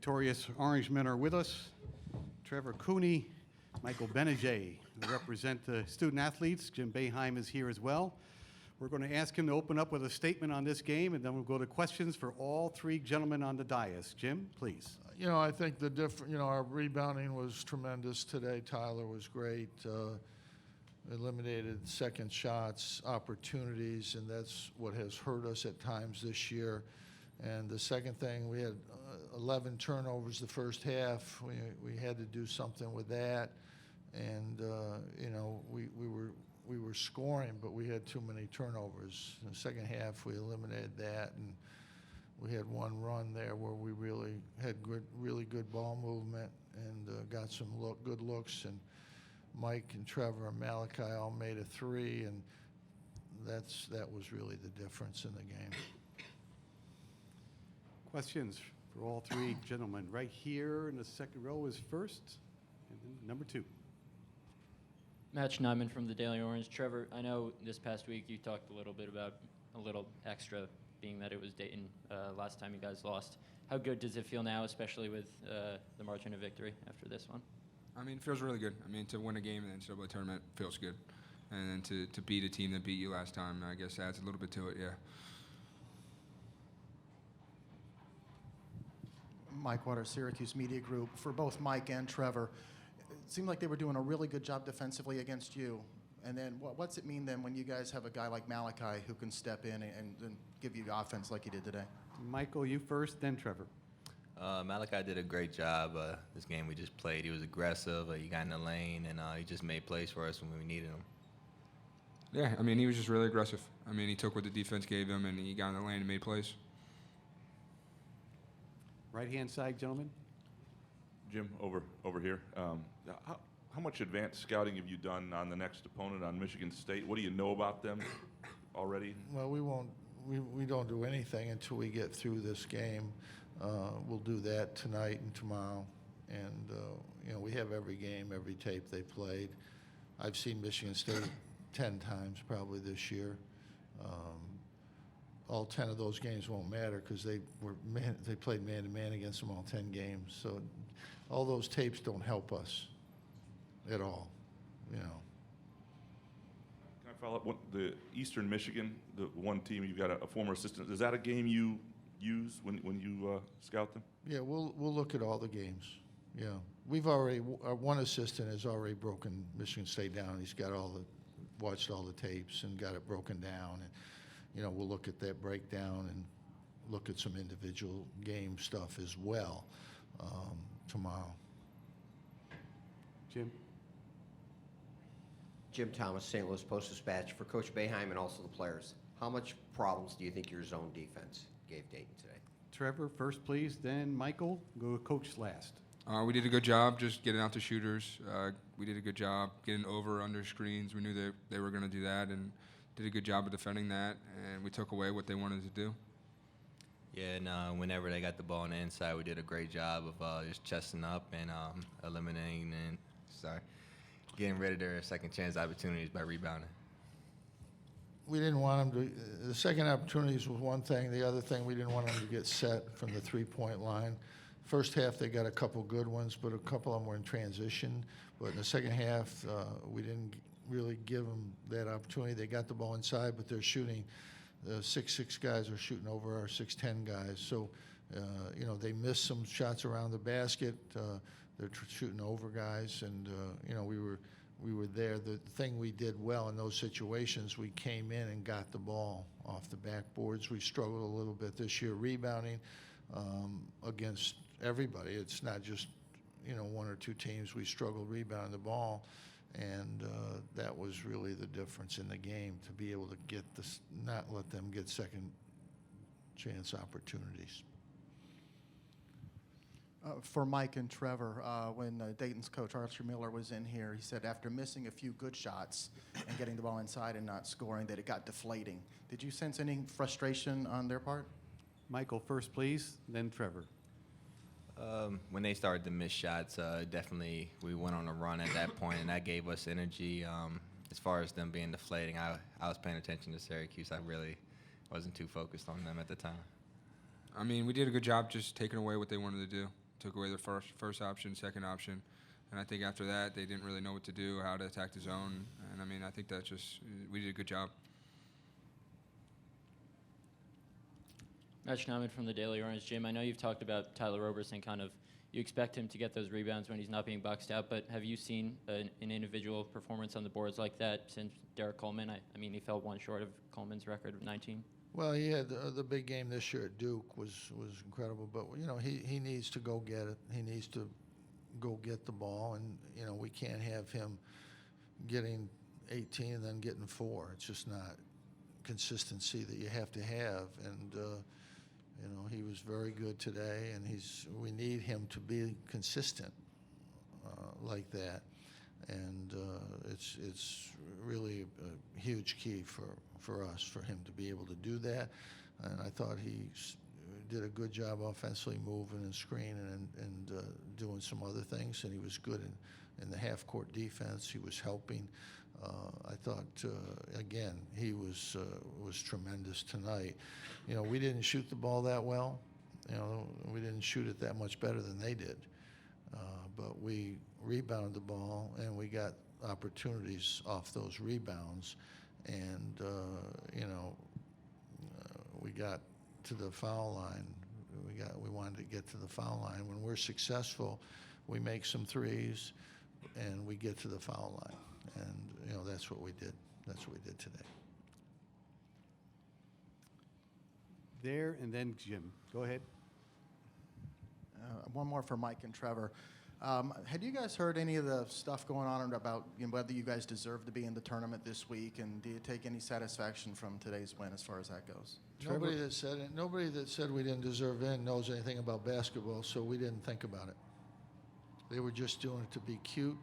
victorious Orangemen are with us. Trevor Cooney, Michael Gbinije, who represent the student athletes. Jim Boeheim is here as well. We're going to ask him to open up with a statement on this game, and then we'll go to questions for all three gentlemen on the dais. Jim, please. I think our rebounding was tremendous today. Tyler was great. Eliminated second shots, opportunities, and that's what has hurt us at times this year. And the second thing, we had 11 turnovers the first half. We had to do something with that, and we were scoring, but we had too many turnovers. In the second half, we eliminated that, and we had one run there where we really had really good ball movement and got some good looks. And Mike and Trevor and Malachi all made a three, and that was really the difference in the game. Questions for all three gentlemen. Right here in the second row is first, and then number two. Matt Schneidman from the Daily Orange. Trevor, I know this past week you talked a little bit about a little extra, being that it was Dayton last time you guys lost. How good does it feel now, especially with the margin of victory after this one? I mean, it feels really good. I mean, to win a game in the NCAA Tournament feels good. And then to beat a team that beat you last time, I guess adds a little bit to it, yeah. Mike Waters, Syracuse Media Group. For both Mike and Trevor, it seemed like they were doing a really good job defensively against you. And then what's it mean then when you guys have a guy like Malachi who can step in and give you offense like he did today? Michael, you first, then Trevor. Malachi did a great job this game we just played. He was aggressive. He got in the lane, and he just made plays for us when we needed him. Yeah, I mean, he was just really aggressive. I mean, he took what the defense gave him, and he got in the lane and made plays. Right-hand side, gentlemen. Jim, over here. How much advanced scouting have you done on the next opponent on Michigan State? What do you know about them already? Well, we don't do anything until we get through this game. We'll do that tonight and tomorrow. And, we have every game, every tape they played. I've seen Michigan State 10 times probably this year. All 10 of those games won't matter because they played man-to-man against them all 10 games. So all those tapes don't help us at all, Can I follow up? The Eastern Michigan, the one team, you've got a former assistant. Is that a game you use when you scout them? Yeah, we'll look at all the games. Yeah, we've already one assistant has already broken Michigan State down. He's got watched all the tapes and got it broken down, and we'll look at that breakdown and look at some individual game stuff as well tomorrow. Jim Thomas, St. Louis Post-Dispatch. For Coach Boeheim and also the players, how much problems do you think your zone defense gave Dayton today? Trevor first, please, then Michael. Go coach last. We did a good job just getting out the shooters. We did a good job getting over under screens. We knew that they were going to do that and did a good job of defending that, and we took away what they wanted to do. Yeah, and whenever they got the ball on the inside, we did a great job of just chesting up and eliminating and getting rid of their second chance opportunities by rebounding. We didn't want them to. The second opportunities was one thing. The other thing, we didn't want them to get set from the three-point line. First half, they got a couple good ones, but a couple of them were in transition. But in the second half, we didn't really give them that opportunity. They got the ball inside, but they're shooting. The 6'6" guys are shooting over our 6'10" guys. So, they missed some shots around the basket. They're shooting over guys, and we were there. The thing we did well in those situations, we came in and got the ball off the backboards. We struggled a little bit this year rebounding against everybody. It's not just one or two teams. We struggled rebounding the ball, and that was really the difference in the game, to be able to get this, not let them get second chance opportunities. For Mike and Trevor, when Dayton's coach Arthur Miller was in here, he said after missing a few good shots and getting the ball inside and not scoring, that it got deflating. Did you sense any frustration on their part? Michael first, please, then Trevor. When they started to miss shots, definitely we went on a run at that point, and that gave us energy. As far as them being deflating, I was paying attention to Syracuse. I really wasn't too focused on them at the time. I mean, we did a good job just taking away what they wanted to do. took away their first option, second option. And I think after that, they didn't really know what to do, how to attack the zone. And, I mean, I think that we did a good job. Match Nauman from the Daily Orange. Jim, I know you've talked about Tyler Roberson, kind of you expect him to get those rebounds when he's not being boxed out, but have you seen an individual performance on the boards like that since Derek Coleman? I mean, he fell one short of Coleman's record of 19. Well, he had the big game this year at Duke was incredible, but you know he needs to go get it. He needs to go get the ball, and you know we can't have him getting 18 and then getting 4. It's just not consistency that you have to have, and you know he was very good today, and we need him to be consistent like that, and it's really a huge key for us, for him to be able to do that. And I thought he did a good job offensively, moving and screening and doing some other things, and he was good in the half-court defense. He was helping. I thought, again, he was tremendous tonight. You know, we didn't shoot the ball that well. You know, we didn't shoot it that much better than they did. But we rebounded the ball, and we got opportunities off those rebounds. And, you know, we got to the foul line. We wanted to get to the foul line. When we're successful, we make some threes, and we get to the foul line. And, you know, that's what we did. That's what we did today. There, and then Jim. Go ahead. One more for Mike and Trevor. Had you guys heard any of the stuff going on about whether you guys deserve to be in the tournament this week, and do you take any satisfaction from today's win as far as that goes? Nobody that said we didn't deserve in knows anything about basketball, so we didn't think about it. They were just doing it to be cute,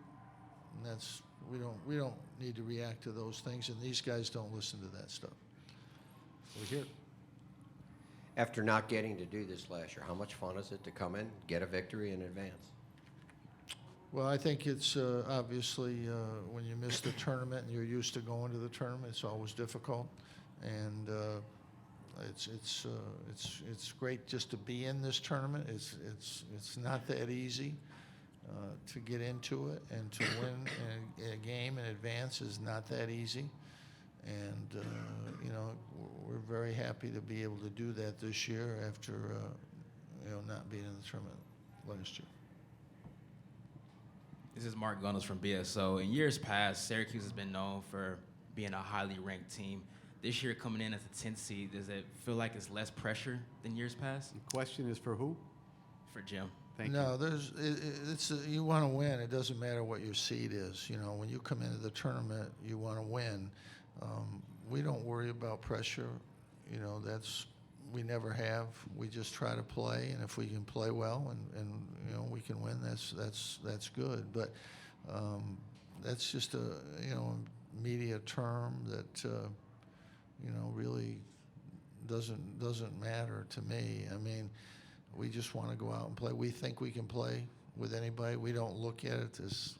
and that's we don't need to react to those things, and these guys don't listen to that stuff. We're here. After not getting to do this last year, how much fun is it to come in, get a victory in advance? Well, I think it's obviously when you miss the tournament and you're used to going to the tournament, it's always difficult, and it's great just to be in this tournament. It's not that easy to get into it, and to win a game in advance is not that easy. And you know, we're very happy to be able to do that this year after you know, not being in the tournament last year. This is Mark Gunnels from BSO. In years past, Syracuse has been known for being a highly ranked team. This year, coming in as a 10th seed, does it feel like it's less pressure than years past? The question is for who? For Jim. Thank No, you. you want to win. It doesn't matter what your seed is. You know, when you come into the tournament, you want to win. We don't worry about pressure. You know, we never have. We just try to play, and if we can play well and you know we can win, that's good. But that's just a media term that you know really doesn't matter to me. I mean, we just want to go out and play. We think we can play with anybody. We don't look at it as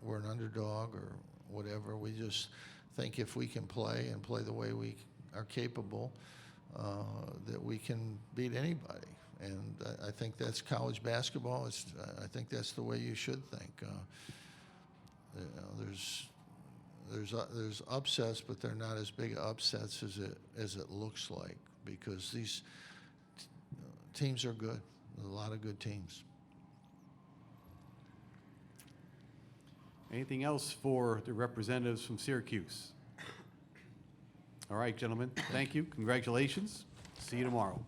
we're an underdog or whatever. We just think if we can play and play the way we are capable, that we can beat anybody. And I think that's college basketball. I think that's the way you should think. You know, there's upsets, but they're not as big upsets as it looks like, because these teams are good. There's a lot of good teams. Anything else for the representatives from Syracuse? All right, gentlemen, thank you. Congratulations. See you tomorrow.